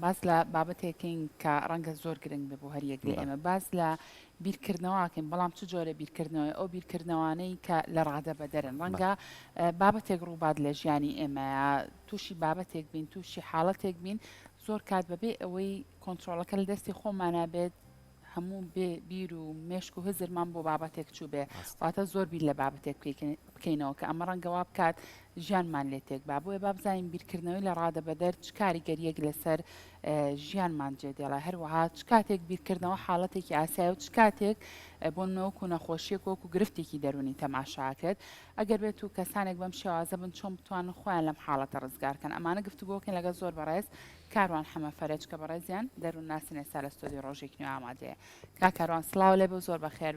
باز لە بابەتێکین کە ڕەنگە زۆر گرنگ بێ بۆ هەریەک لە ئێمە باز لە بیرکردنەوەکەین بەڵام چ جۆرە بیرکردنەوەی ئەو بیرکردنەوەانەی کە لە ڕادە بەدەرن ڕەنگە بابەتێک ڕووبات لە ژیانی ئێمەیە تووشی بابەتێک بین تووشی حاڵەتێک بین زۆر کات بەبێ ئەوەی کۆنتترۆلەکە لە دەستی خۆمانابێت هەموو بیر و مێشک و هزرمان بۆ بابەتێک چوو بێ واتە زۆر بیر لە بابەتێک بکەینەوە کە ئەمە ڕەنگەوا بکات ژیانمان لێ تێک با بۆیە با بزانین بیرکردنەوەی لە ڕادە بەدەر چ کاریگەریەک لەسەر ژیانمان جێدێڵە هەروەها چ کاتێک بیرکردنەوە حاڵەتێکی ئاسایی و چ کاتێک بۆ نەوەکو نەخۆشیەک وەکو گرفتێکی دەرونی تەماشاکرد ئەگەر بێت و کەسانێک بەم شێوازە بن چۆن بتوانن خۆیان لەم حاڵەتە ڕزگارکەن ئەمانە گفتوگۆکەن لەگە زۆر بەڕێز کاروان حەمە فەرەج کە بەڕێزیان دەروون ناسن ئێستا لە ستۆدیۆ ڕۆژێکی نوێ ئامادەیە کاکاروان سڵاو لێ بۆ زۆر بەخێر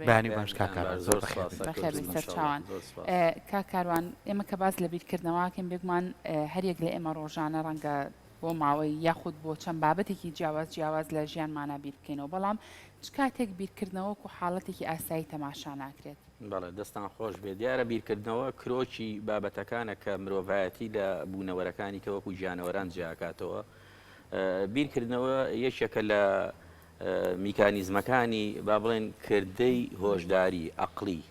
بەخێر سەر چاوان کاکاروان ئێمە کە باز لە بیرکردنەوەکەم بێگومان هەرێک لە ئێمە ڕۆژانە ڕەنگە بۆ ماوەی یاخود بۆ چەند بابەتێکی جیاواز لە ژیانمانە بیر بکەینەوە بەڵام چ کاتێک بیرکردنەوە و حاڵەتێکی ئاسایی تەماشا ناکرێت بەڵێ دەستان خۆش بێت دیارە بیرکردنەوە کرۆکی بابەتەکانە کە مرۆڤایەتی لە بوونەوەرەکانی کە وەکو گیانەوەران جیاکاتەوە بیرکردنەوە یەکێکە لە میکانیزمەکانی با بڵێن کردەی هۆشداری عەقلی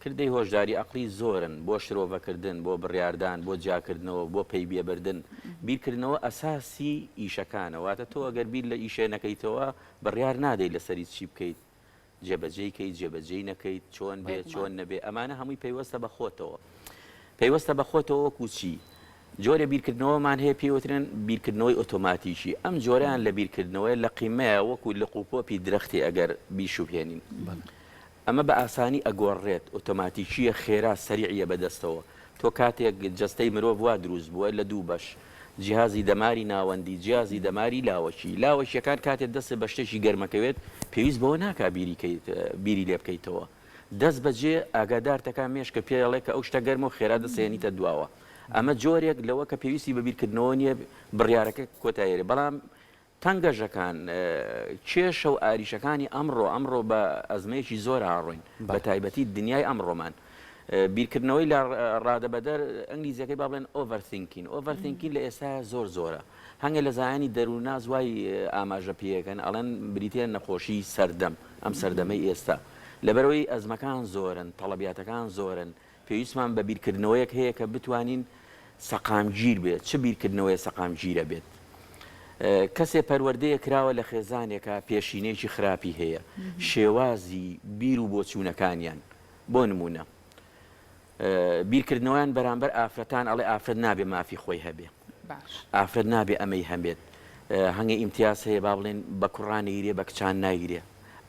کردەی هۆشداری عەقلی زۆرن بۆ شرۆڤەکردن بۆ بڕیاردان بۆ جیاکردنەوە بۆ پێی بێبردن بیرکردنەوە ئەساسی ئیشەکانە واتە تۆ ئەگەر بیر لە ئیشێ نەکەیتەوە بڕیار نادەی لەسەری چی بکەیت جێبەجێیکەیت جێبەجێی نەکەیت چۆن بێت چۆن نەبێ ئەمانە هەمووی پەیوەستە بە خۆتەوە پەیوەستە بە خۆتەوە وەکو چی جۆرە بیرکردنەوەمان هەیە پێوترێن بیرکردنەوەی ئۆتۆماتیکی ئەم جۆریان لە بیرکردنەوەی لە قیمەیە وەکو لە قوپۆپی درەختی ئەگەر بیشوپێنین ئەمە بە ئاسانی ئەگۆڕێت ئۆتۆماتیکیە خێرا سەریعە بەدەستەوە تۆ کاتێک جەستەی مرۆڤ وا دروست بووە لە دوو بەش جیهازی دەماری ناوەندی جیازی دەماری لاوەشیەکان کاتێک دەست بە شتێکی گەرمەکەوێت پێویست بەوە ناکا بیری لێ بکەیتەوە دەست بەجێ ئاگادارتەکان مێشکە پێڵێ کە ئەو شتە گەرمە و خێرا دەسێنیتە دواوە ئەمە جۆرێک لەوە کە پێویستی بە بیرکردنەوە نیە بڕیارەکە کۆتاییێ بەڵام تەنگەژەکان کێشە و ئاریشەکانی ئەمڕۆ بە ئەزمەیەکی زۆر هاڕۆین بە تایبەتی دنیای ئەمڕۆمان بیرکردنەوەی لە ڕادەبەدەر ئەنگلیزیەکەی با بڵێن ئۆڤەرثینکین لە ئێستا زۆرە هەنگە لە زایانی دەرووناز وای ئاماژە پێەکەن ئەڵەن بریتە نەخۆشی سەردەم ئەم سەردەمەی ئێستا لەبەرەوەی ئەزمەکان زۆرن تەڵەبیاتەکان زۆرن پێویستمان بە بیرکردنەوەیەک هەیە کە بتوانین سەقامگیر بێت چه بیرکردنەوەی سەقامگیرە بێت کەسێ پەروەردەیە کراوە لە خێزانێکە پێشینەیەکی خراپی هەیە شێوازی بیر و بۆچوونەکانیان بۆ نمونە بیرکردنەوەیان بەرامبەر ئافرەتان ئەڵێ ئافرەت نابێ مافی خۆی هەبێ ئافرەت نابێ ئەمەی هەبێت هەنگە ئیمتیاز هەیە با بڵێن بە کوڕان نەگیرێ بە کچان ناگیرێ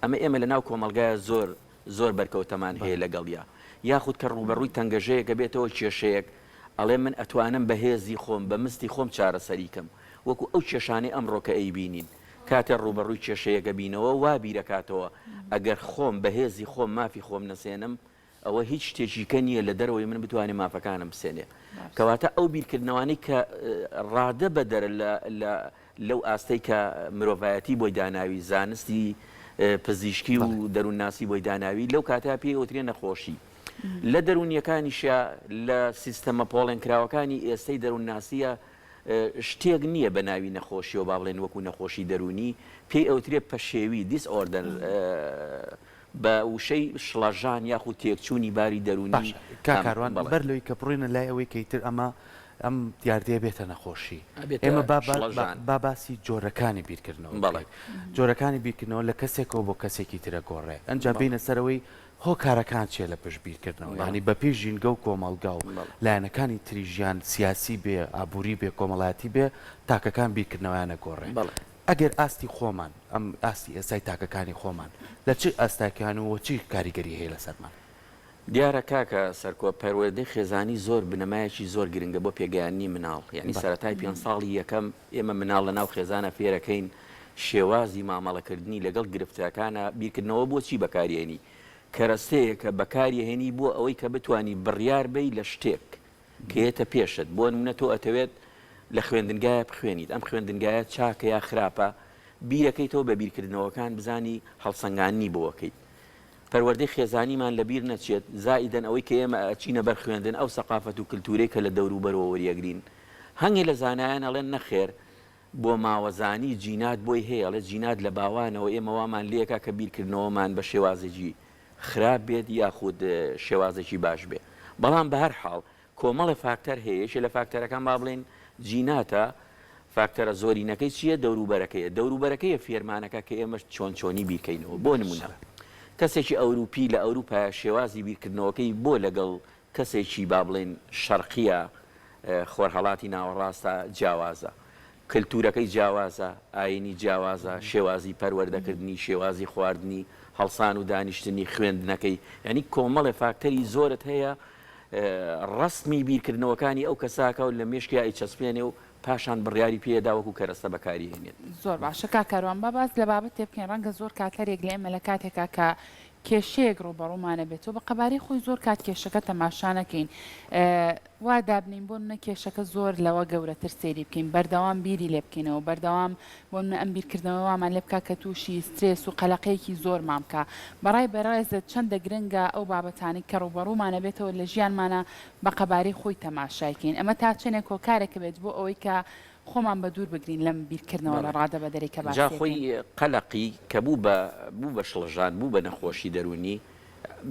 ئەمە لە ناو کۆمەلگایە زۆر بەرکەوتەمان هەیە لەگەڵیا یاخود کە ڕوبەڕووی تەنگەژەیەکە بێتەوە کێشەیەک ئەڵێ من ئەتوانم بە هێزی خۆم بە مستی خۆم چارەسەریکەم وەکو ئەو کێشانەی ئەمڕۆکە ئەیبینین کاتێ ڕوبەڕووی کێشەیەکە بینەوە وا بیرەکاتەوە ئەگەر خۆم بە هێزی خۆم مافی خۆم نەسێنم ئەوە هیچ شتێکیکە نییە لە دەرەوەی من بتوانێت مافەکانم بسێنێ کەواتە ئەو بیرکردنەوەی کە ڕادە بەدەرە لەو ئاستەی کە مرۆڤایەتی بۆی داناوی زانستی پزیشکی و دەروونناسی بۆی داناوی لەو کاتا پێ ئەوترێ نەخۆشی لە دەرونیەکانیشە لە سیستەمە پۆڵێنکراوەکانی ئێستەی دەروونناسیە شتێک نییە بە ناوی نەخۆشیەوە با بڵێن وەکو نەخۆشی دەرونی پێی ئەوترێ پەشێوی دیسئۆردەر بە وشەی شڵەژان یاخود تێکچوونی باری دەرونی کاکاروان بەر لەوەی کە بڕۆینە لای ئەوەی کەیتر ئەمە ئەم دیاردەیە بێتە نەخۆشی ئێمە با باسی جۆرەکانی بیرکردنەوە بەڵێ جۆرەکانی بیرکردنەوە لە کەسێکەوە بۆ کەسێکی ترە گۆڕێ ئەنجا بینە سەرەوەی هۆکارەکان چێ لە پشت بیرکردنەوە ینی بە پێی ژینگە و کۆمەڵگا و لایەنەکانی تری ژیان سیاسی بێ ئابووری بێ کۆمەڵاتی بێ تاکەکان بیرکردنەوەیانە گۆڕێ ئەگەر ئاستی خۆمان ئەم ئاستی ئێستای تاکەکانی خۆمان لە چ ئەستاکیان و چی کاریگەری هەیە لە سەرمان دیارە کاکە سەرکۆ پەروەردەی خێزانی زۆر بنەمایەکی زۆر گرنگە بۆ پێگەیاندنی مناڵ یعنی سەرەتای 5 ساڵی یەکەم ئێمە مناڵ لە ناو خێزانە فێرەکەین شێوازی مامەڵەکردنی لەگەڵ گرفتەکانە بیرکردنەوە بۆچی بەکارێنی کەرەستەیە کە بەکارهێنی بۆ ئەوەی کە بتانی بڕیار بی لە شتێک کێتە پێشت بۆ نمونە تۆ ئەتەوێت لە خوێندنگایە بخوێنیت ئەم خوێندنگایە چاکە یا خراپە بیرەکەیتەوە بە بیرکردنەوەکان بزانی هەڵسەنگانی بۆەکەیت پەروەردەی خێزانیمان لەبیر نەچێت زائیدەن ئەوەی کە ئێمە ئەچینە بەر خوێندن ئەو سەقافەت و کللتورەی کە لە دەور و بەرەوە وەریەگرین هەنگێ لە زانایان ئەڵێن نەخێر بۆ ماوەزانی جینات بۆی هەیە ئەڵێ جینات لە باوانەوە ئێمە وامان لێکە کە بیرکردنەوەمان بە شێوازێکی خراپ بێت یاخود شێوازێکی باش بێ بەڵام بە هەر حاڵ کۆمەڵی فاکتەر هەیە لە فاکتەرەکان با بڵێن جیناتە فاکتەرە زۆرینەکەی چییە دەوروبەرەکەیە دەوروبەرەکەیە فێرمانەکە کە ئێمە چۆنی بیکەینەوە بۆ نمونە کەسێکی ئەوروپی لە ئەوروپا شێوازی بیرکردنەوەکەی بۆ لەگەڵ کەسێکی با بڵێن شەرقیە خۆرهەڵاتی ناوەڕاستە جیاوازە کللتورەکەی جیاوازە ئاینی جیاوازە شێوازی پەروەردەکردنی شێوازی خواردنی هەڵسان و دانیشتنی خوێندنەکەی ینی کۆمەڵی فاکتەری زۆرت هەیە ڕستمی بیرکردنەوەکانی ئەو کەساکە و لە مێشکی چەسپێنێ و پاشان بڕیاری پێداوەکو کەرەستە بەکاری هێنێت زۆر باشە کاکەروان باز لە بابەت تێ بکەین ڕەنگە زۆر کاتەرێک لە ئێمە لە کاتێکا کە کێشەیەک ڕوبەڕوومانە بێتەوە بە قەباری خۆی زۆر کات کێشەکە تەماشانەکەین وا دابنین بۆ منە کێشەکە زۆر لەوە گەورەتر سێری بکەین بەردەوام بیری لێ بکەینەوە بەردەوام بۆ منە ئەم بیرکردنەوەمان لێ بکە کە تووشی سترێس و قەلەقەیەکی زۆر مامکە بەڕای بەڕێزت چەندە گرنگە ئەو بابەتانی کە ڕوبەڕوومانە بێتەوە لە ژیانمانە بە قەباری خۆی تەماشایکەین ئەمە تا چێنێک کۆکارێکە بێت بۆ ئەوەی کە خۆمان بە دوور بگرین لەم بیرکردنەوە لە ڕادە بە دەرێکە جا خۆی قەلەقی کە بوو بە شڵژان بوو بە نەخۆشی دەرونی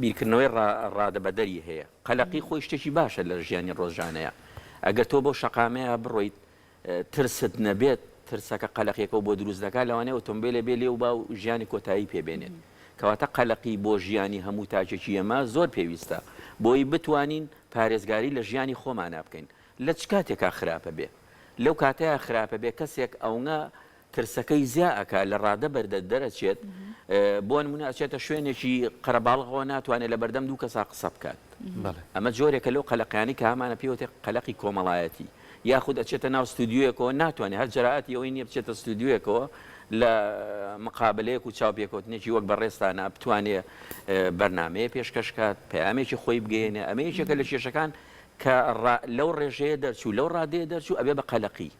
بیرکردنەوەی ڕادە بە دەری هەیە قەلەقی خۆی شتێکی باشە لە ژیانی ڕۆژانەیە ئەگەر تۆ بۆ شەقامەیە بڕۆیت ترست نەبێت ترسەکە قەلەقیەکە بۆ دروست دەکات لەوانەیە ئۆتۆمبیلە بێ لێ و با و ژیانی کۆتایی پێبێنێت کەواتە قەلەقی بۆ ژیانی هەموو تاجێکی ئێمە زۆر پێویستە بۆی بتوانین پارێزگاری لە ژیانی خۆمانە بکەین لە چ کاتێکا خراپە بێ لەو کاتەیە خراپە بێ کەسێک ئەونا ترسەکەی زیاکە لە ڕادە بەردە دەرەچێت بۆ نمونە ئەچێتە شوێنێکی قەرەباڵغەوە ناتوانێت لە بەردەم دوو کەسا قسە بکات ئەمە جۆرێکە لەو قەلەقیانی کە هەمانە پێوتێ قەلەقی کۆمەڵایەتی یاخود ئەچێتە ناو ستودیوەکەوە ناتوانێت هەر جەرائەتی ئەوەی نییە بچێتە ستودیوەکەوە لە مقابلەیەک و چاوپێکوتنێکی وەک بەڕێستانە بتوانێت بەرنمەیە پێشکەشکات پەیامێکی خۆی بگەێنێ ئەمە یەکێکە لە کێشەکان کە لەو ڕێژەیە دەرچوو لەو ڕادەیە دەرچوو ئەبێ بە قەلەقی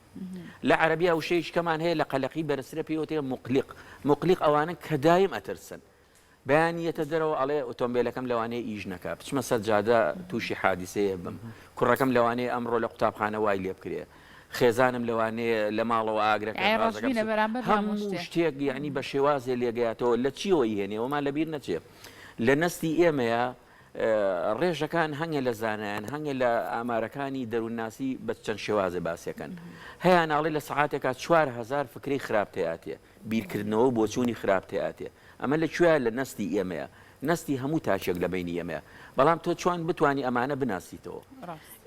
لە عەرەبی وشەیەکی کەمان هەیە لە قەلەقی بەرزترە پێوتێ مقلیق ئەوانە کە دایم ئەترسن بەیانیەتە دەرەوە ئەڵێ ئۆتۆمبیلەکەم لەوانەیە ئیش نەکا بچمە سەر جادە تووشی حادیسەیە بم کوڕەکەم لەوانەیە ئەمڕۆ لە قوتابخانە وای لێ بکرێ خێزانم لەوانەیە لە ماڵەوە ئاگرەکە هەموو شتێک یعنی بە شێوازێ لێگەیاتەوە لە چیەوەی هێنێەوەمان لەبیر نەچێ لە نەستی ئێمەیە ڕێژەکان هەنگە لە زانایان هەنگە لە ئامارەکانی دەروونناسی بە چەند شێوازە باسیەکەن هەیە ناڵێ لە سەعاتێکا 4000 فکری خراپتەیاتێ بیرکردنەوە بۆ چوونی خراپتەیاتێ ئەمە لەکوێ لە نەستی ئێمەیە نستی هەموو تاچێک لە بینی ئێمە بەڵام تۆ چۆن بتانی ئەمانە بناسیتەوە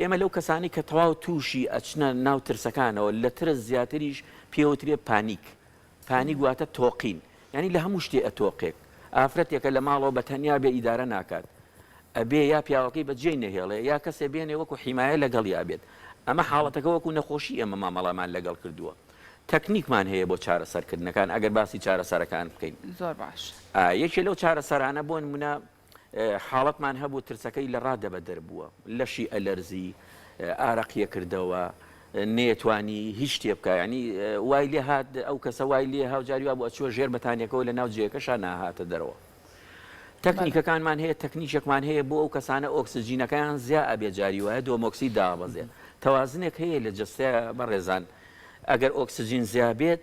ئێمە لەو کەسانی کە تەواو تووشی ئەچنە ناو ترسەکانەوە لە ترس زیاتریش پێوترێ پانیک واتە تۆقین ینی لە هەموو شتێ ئەتۆقێک ئافرەتێکە لە ماڵەوە بە تەنیا بێ ئیدارە ناکات ئەبێ یا پیاوەکەی بەجێ نەهێڵێ یا کەسێ بێنێ وەکو حیمایە لەگەڵ یابێت ئەمە حاڵەتەکە وەکو نەخۆشی ئێمە مامەڵامان لەگەڵ کردووە تەکنیکمان هەیە بۆ چارەسەرکردنەکان ئەگەر باسی چارەسەرەکان بکەین زۆر باش یەکێ لەو چارەسەرانە بۆ نمونە حاڵەتمان هەبوو ترسەکەی لە ڕادەبە دەربووە لەشی ئەلەرزی ئارەقیە کردەوە نێتوانی هیچ شتێ بکە ینی وای لێ هات ئەو کەسە وای لێ هاوجاریوا بووە چوە ژێر بەتانیەکەەوە لە ناو جێەکەشان ناهاتە دەرەوە تەکنیکەکانمان هەیە تەکنیشێکمان هەیە بۆ ئەو کەسانە ئۆکسسیجینەکان زیاد ئەبێ جاری وایە دۆمۆکسی دابەزێت تەوازنێک هەیە لە جستەیە بەڕێزان ئەگەر ئۆکسسیجین زیابێت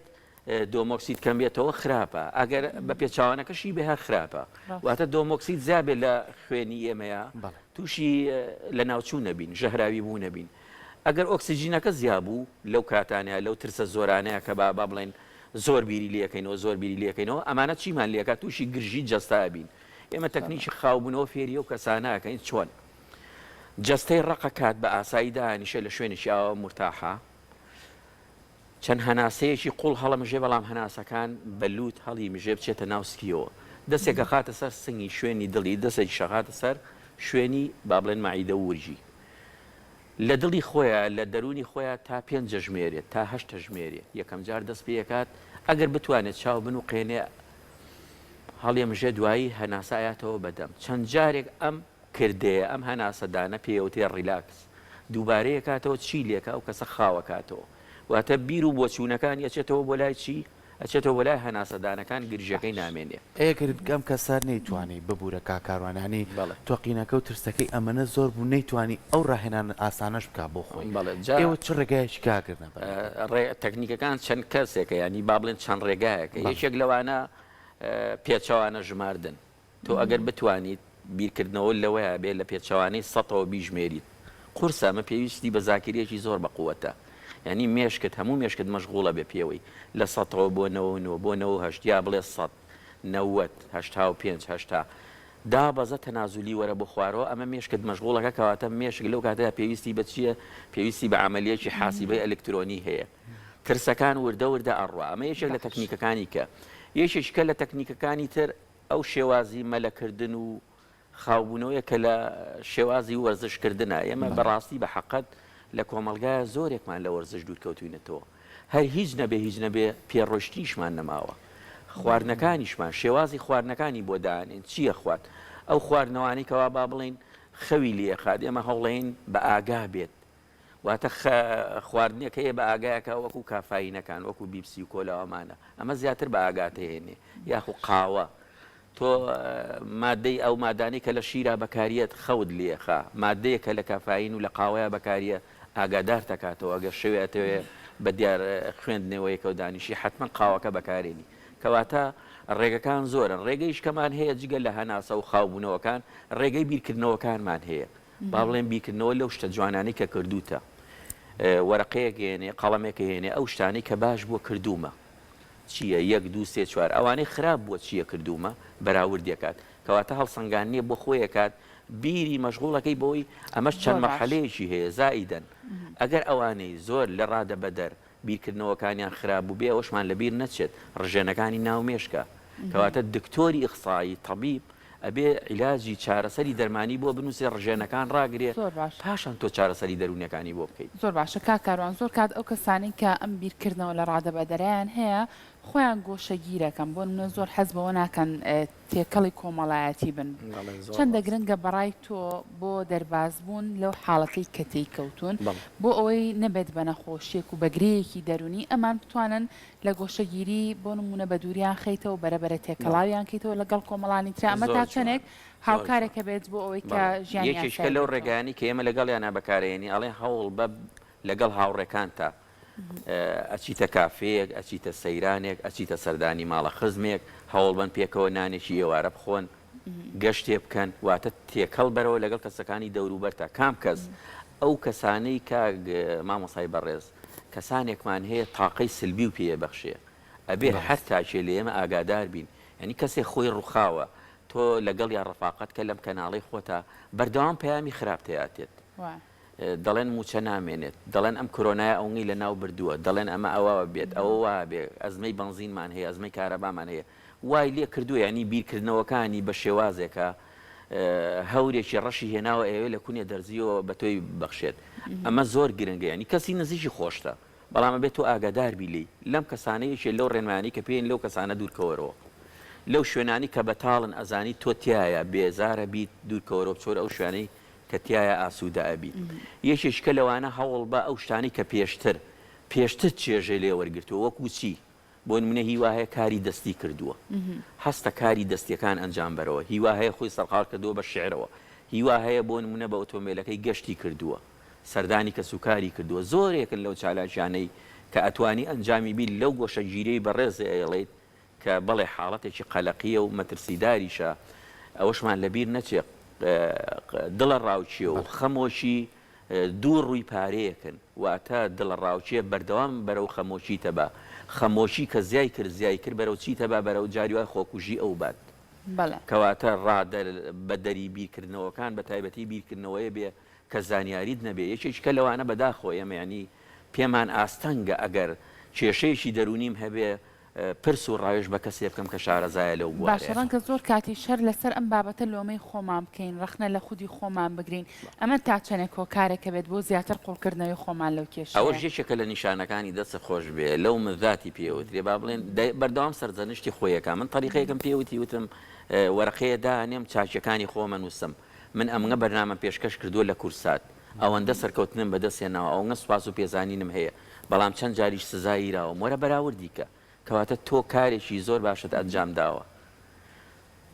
دۆمۆکسید کەم بێتەوە خراپە ئەگەر بە پێچاوانەکەشی بەها خراپە واتە دۆمۆکسید زیابێت لە خوێنی ئێمەیە تووشی لە ناوچوو نەبین ژەهراوی بوو نەبین ئەگەر ئۆکسسیجینەکە زیابوو لەو کاتانەیە لەو ترسە زۆرانەیە کە با بڵێن زۆر بیری لەکەینەوە زۆر بیری لەکەینەوە ئەمانە چیمان لێکە تووشی گرژی جەستا بین ئێمە تەکنیکی خاوبوونەوە فێری و کەسانەکەین چۆن جەستەی ڕقە کات بە ئاسایی دانیشە لە شوێنێکی ئاوە مرتاحە چەند هەناسەیەکی قوڵ هەڵەمژێ بەڵام هەناسەکان بەلووت هەڵی مژێ بچێتە ناو سکیەوە دەستێکە خاتە سەر سنگی شوێنی دڵی دەستێکی شەخاتە سەر شوێنی با بڵێن مەعیدە ورژی لە دڵی خۆیان لە دەرونی خۆیان تا 5 ژمێرێت تا 8 ژمێرێ یەکەم جار دەست پێکات ئەگەر بتوانێت چاو بن و قێنێ هەڵێمژێ دوایی هەناسایەتەوە بەدەم چەند جارێک ئەم کردەیە ئەم هەناسەدانە پێوتێ ڕیلاکس دووبارەیە کاتەوە چی لێکە ئەو کەسە خاوە کاتەوە واتە بیر و بۆچوونەکان یەچێتەوە بۆ لای چی ئەچێتەوە بۆ لای هەناسەدانەکان گرژەکەی نامێنێ. ئەگەر کەسار نەیتوانی ببوورە کاکاروانانی تۆقینەکە و ترسەکەی ئەمەنە زۆر بوو نەیتوانی ئەو ڕاهێنان ئاسانەش بکە بۆ خۆی ئێوە چ ڕێگایشی کاگرنە تەکنیکەکان چەند کەسێکە ینی با بڵێن چەند ڕێگایەکە یەکێک لەوانە پێچەوانە ژماردن تۆ ئەگەر بتوانیت بیرکردنەوە لەوەیە بێ لە پێچەوانەی 100ەوە بیژمێریت قورسە ئەمە پێویستی بە زاکرێکی زۆر بەقووەتە ینی مێشکت هەموو مێشکت مەشغوڵە بێ پێوەی لە 100ەوە بۆ 99 بۆ 98 یا بڵێ 100 90 85 دا بەزە تەنازولی وەرە بۆ خوارەوە ئەمە مێشکت مەشغوڵەکە کەواتە مێشک لەو کاتەیە پێویستی بە چییە پێویستی بە عملیەکی حاسیبەی ئەلکترۆنی هەیە ترسەکان وردە وردە ئەڕوا ئەمە یەکێک لە تەکنیکەکانی کە یەکێکە لە تەکنیکەکانی تر ئەو شێوازی مەلەکردن و خاوبوونەوەیە کە لە شێوازی وەرزشکردنە ئێمە بەڕاستی بە حەقەت لە کۆمەلگایە زۆرێکمان لە وەرزش دوورکەوتوینەتەوە هەر هیچ نەبێ پێڕۆشتیشمان نەماوە خواردنەکانیشمان شێوازی خواردنەکانی بۆ دانێن چییە خوارد ئەو خواردنەوانی کەوا با بڵین خەوی لێخات ئێمە هەوڵێن بە ئاگا بێت واتە خواردنەکە بە ئاگایەکە وەکو کافاینەکان وەکو بیپسی و کۆلاوەمانە ئەمە زیاتر بە ئاگاتهێنێ یاخو قاوە تۆ مادەی ئەو مادانی کە لە شیرا بەکاریەت خەوت لێخا مادەیەکە لە کافاین و لە قاوەیە بەکاریە ئاگادار دەکاتەوە ئەگەر شوێتەوێ بە دیار خوێندنەوەیەکە و دانیشی حتمما قاوەکە بەکارێنی کەواتە ڕێگەکان زۆرن ڕێگەی شکەمان هەیە جگە لە هەناسە و خاوبوونەوەکان ڕێگەی بیرکردنەوەکانمان هەیە با بڵێن بیرکردنەوە لەو شتە جوانانی کە کردوتە وەرەقەیەک هێنێ قەڵەمێکە هێنێ ئەو شتانی کە باش بووە کردومە چییە 1 2 3 4 ئەوانەی خراپ بووە چییە کردومە بەراوردێکات کەواتە هەڵسەنگانیە بۆ خۆیەکات بیری مەشغوڵەکەی بۆی ئەمەش چەند مەرحەلەیەکی هەیە زائیدەن ئەگەر ئەوانەی زۆر لە ڕادە بەدەر بیرکردنەوەکانیان خراپ بوو بێ ئەوشمان لەبیر نەچێت ڕژێنەکانی ناومێشکە کەواتە دکتۆری ئیخسایی تەبیب ئەبێ عیلاجی چارەسەری دەرمانی بۆ بنووسێ ڕژێنەکان ڕاگرێت پاشان تۆ چارەسەری دەروونەکانی بۆ بکەیت زۆر باشە کاکاروان زۆر کات ئەو کەسانی کە ئەم بیرکردنەوە لە ڕادە بەدەرەیان هەیە خۆیان گۆشەگیرەکەم بۆ منە زۆر حەز بەوە ناکەن تێکەڵی کۆمەڵایەتی بن چەندە گرنگە بەڕای تۆ بۆ دەربازبوون لەو حاڵەکەی کەتەی کەوتون بۆ ئەوەی نەبێت بە نەخۆشیێک و بەگرەیەکی دەرونی ئەمان بتوانن لە گۆشەگیری بۆ نمونە بە دووریان خەیتەوە بەرەبەرە تێکەڵاویان کەیتەوە لەگەڵ کۆمەڵانی تر ئەمە تا چەندێک هاوکارێکە بێت بۆ ئەوەی کە ژیانیان یەکێکە لەو ڕێگانی کە ئێمە لەگەڵیانە بەکارێنی ئەڵێ هەوڵ بە لەگەڵ هاوڕێکان تا ئەچیتە کافەیەک ئەچیتە سەیرانێک ئەچیتە سەردانی ماڵە خزمێک هەوڵبەن پێکەوە نانێکی ئێوارە بخۆن گەشتێ بکەن واتە تێکەڵ بەرەوە لەگەڵ کەسەکانی دەوروبەرتە کام کەس ئەو کەسانەی کاگ مامۆسای بەڕێز کەسانێکمان هەیە تاقەی سلبی و پێبەخشێ ئەبێ هەر تاچێ لە ئێمە ئاگادار بین ینی کەسێک خۆی ڕووخاوە تۆ لەگەڵ یا ڕەفاقەت کە لەم کەناڵی خۆتە بەردەوام پەیامی خراپ تێاتێت دەڵێن موچە نامێنێت دەڵێن ئەم کۆرۆنای ئەوەی لە ناو بردووە دەڵێن ئەمە ئەوە بێت ئەوە بێ ئەزمەی بنزینمان هەیە ئەزمەی کارەبامان هەیە وای لێ کردووە ینی بیرکردنەوەکانی بە شێوازێکە هەورێکی ڕەشی هێناوە ئێوە لە کونێ دەرزیەوە بە تۆی بەخشێت ئەمە زۆر گرنگە ینی کەسی نزیکی خۆشتە بەڵام بێت تۆ ئاگادار بیلی لەم کەسانەیەکی لەو ڕێنمانی کە پێین لەو کەسانە دوورکەوەرەوە لەو شوێنانی کە بەتاڵن ئەزانی تۆ تایە بێزارە بیت دوورکەوەرەوە بچۆر ئەو شوێنەی کە تایە ئاسوودە ئەبیت یەکێشکە لەوانە هەوڵ بە ئەو شتانی کە پێشتر چێژەی لێ وەرگرتووە وەکو چی بۆ نمونە هیوا هەیە کاری دەستی کردووە هەستە کاری دەستیەکان ئەنجام بەرەوە هیوا هەیە خۆی سەرقاڵ کردووە بە شعرەوە هیوا هەیە بۆ نمونە بە ئۆتۆمبیلەکەی گەشتی کردووە سەردانی کە سوکاری کردووە زۆرێکن لەو چالاکیانەی کە ئەتوانی ئەنجامی بیت لەو گۆشەگیرەی بەڕێز ئێڵێت کە بەڵێ حاڵەتێکی قەلەقیە و مەترسیداریشە ئەوەشمان لەبیر نەچێت دڵە ڕاوچیە و خەمۆشی دوو ڕووی پارەیەکن واتە دڵە ڕاوچیە بەردەوام بەرەو خەمۆشیتە بە خەمۆشی کە زیای کرد بەرەو چیتە بە بەرەو جاریوای خۆکوژی ئەو بات کەواتە ڕادە بە دەری بیرکردنەوەکان بە تایبەتی بیرکردنەوەیە بێ کە زانیاریت نەبێ یەکێکە لەوانە بەداخۆ ئێمە ینی پێمان ئاستەنگە ئەگەر کێشەیەکی دەرونیم هەبێ پرس و ڕایش بە کەسێ بکەم کە شارەزایە لەو بووە باشە ڕەنگە زۆر کاتی شەر لەسەر ئەم بابەتە لۆمەی خۆمان بکەین ڕخنە لە خودی خۆمان بگرین ئەمە تا چەنێک هۆکارێکە بێت بۆ زیاتر قوڵکردنەوەی خۆمان لەو کێشە ئەوە یەکێکە لە نیشانەکانی دەستە خۆش بێ لەو مذاتی پێوترێ با بڵێن بەردەوام سەرجەنشتی خۆیەکە من طریقەیەکم پێوتی وتم وەرەقەیە دانێم چاچەکانی خۆمە نووسم من ئەمە بەرنامە پێشکەش کردووە لە کورسات ئەوەندە سەرکەوتنم بەدەستێنەوە ئەوەنگە سوپاس و پێزانینم هەیە بەڵام چەند جاریش سزاییراوە وەرە بەراوردیکە کەواتە تۆ کارێکی زۆر باشت ئەنجام داوە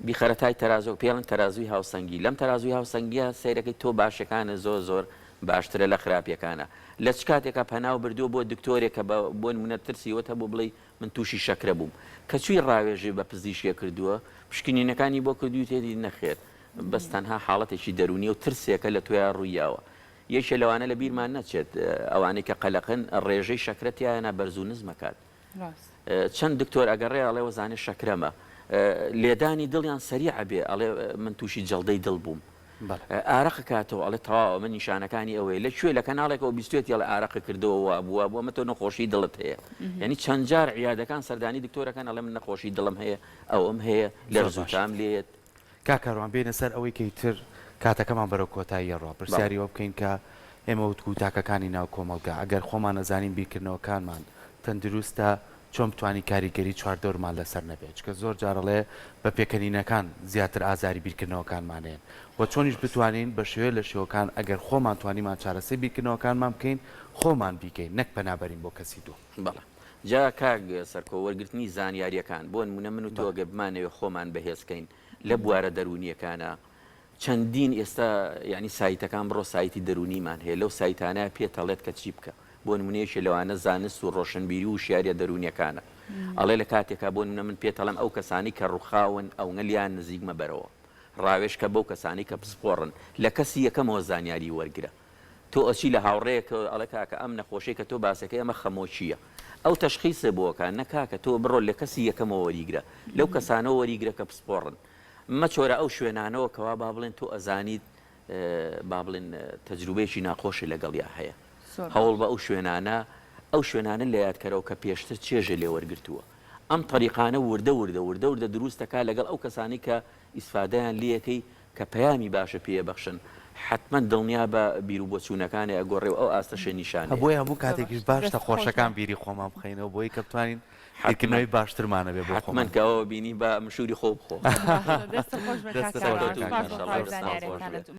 بیخەرەتای تەرازۆ پێڵن تەرازوی هاوسەنگی لەم تەرازوی هاوسەنگیە سیرەکەی تۆ باشەکانە زۆر باشترە لە خراپیەکانە لە چ کاتێکە پەناو بردووە بۆ دکتۆرێک کە بۆ نمونە ترسیوەتە بۆ بڵێ من تووشی شەکرە بووم کە چووی ڕاوێژێ بە پزیشکێ کردووە پشکنینەکانی بۆ کردووی تێدی نەخێر بەس تەنها حاڵەتێکی دەرونی و ترسێکە لە توێ ڕوویاوە یەکێ لەوانە لە بیرمان نەچێت ئەوانەی کە قەلەقن ڕێژەی شەکرەتیانە بەرز و نزمەکات چەند دکتۆر ئەگەڕێ ئەڵێ وەزانێ شەکرەمە لێدانی دڵیان سەریع بێ ئەڵێ من تووشی جەڵدەی دڵ بووم ئارەق کاتەوە ئەڵێ تەواوە من نیشانەکانی ئەوەیە لەکوێ لە کەناڵێکەوە بیستێت یاڵە ئارەق کردەوە بووە بۆ مە تۆ نەخۆشی دڵت هەیە یعنی چەند جار عیادەکان سەردانی دکتۆرەکان ئەڵێ من نەخۆشی دڵم هەیە ئەوم هەیە لەرزوتام لێت کاکەڕوان بێنە سەر ئەوەی کەیتر کاتەکەمان بەرەو کۆتاییە ڕۆ پرسیاریەوە بکەین کە ئێمە وتکو تاکەکانی ناو کۆمەلگا ئەگەر خۆمان نەزانین بیرکردنەوەکانمان تەندروستە چۆن بتوانین کاریگەری چواردۆرمان لەسەر نەبێت کە زۆر جارەڵێ بە پێکەنینەکان زیاتر ئازاری بیرکردنەوەکانمانێن و چۆنیش بتوانین بە شێوە لە شێوەکان ئەگەر خۆمان توانیمان چارەسەی بیرکردنەوەکانمان بکەین خۆمان بیکەین نەک پەنابەرین بۆ کەسی دوو بەڵێ جا کاک سەرکۆ وەرگرتنی زانیاریەکان بۆ نمونە من و تۆ گە بمانەوێ خۆمان بەهێزکەین لە بوارە دەرونیەکانە چەندین ئێستا ینی سایتەکان بڕۆ سایتی دەرونیمان هەیە لەو سایتانە پێتەڵێت کە چی بکە بۆ نمونەیەکی لەوانە زانست و ڕۆشنبیری و شیاریە دەرونیەکانە ئەڵێ لە کاتێکا بۆ نمونە من پێتەڵم ئەو کەسانی کە ڕووخاون ئەو نەلیان نزیکمە بەرەوە ڕاوێش کە بەو کەسانی کە پسپۆڕن لە کەسی یەکەمەوە زانیاری وەرگرە تۆ ئەچی لە هاوڕەیەکە ئەڵێ کاکە ئەم نەخۆشەی کە تۆ باسەکەی ئەمە خەمۆچیە ئەو تەشخیصە بۆکە نەکاکە تۆ بڕۆ لە کەسی یەکەمەوە وەریگرە لەو کەسانەوە وەریگرە کە پسپۆڕن مەچۆرە ئەو شوێنانەوە کەوا با بڵێن تۆ ئەزانیت با بڵێن تەجروبەیەکی ناخۆشی لەگەڵیا هەیە هەوڵ بە ئەو شوێنانە لە یادکەرەوە کە پێشتر چێژە لێ وەرگرتووە ئەم طریقانە وردە دروستەکە لەگەڵ ئەو کەسانی کە ئیسفادەیان لەکەی کە پەیامی باشە پێبەخشن حتمما دڵنیا بە بیر و بۆچوونەکانی ئەگۆڕێ و ئەو ئاستەشە نیشانە بۆی هەموو کاتێکیش باشتە خۆشەکان بیری خۆمان بخەینەوە بۆی کە بتوانین حکردنەوەی باشترمانە بێ بۆ خۆمان کەەوە بینی بە مشوری خۆ بخۆ.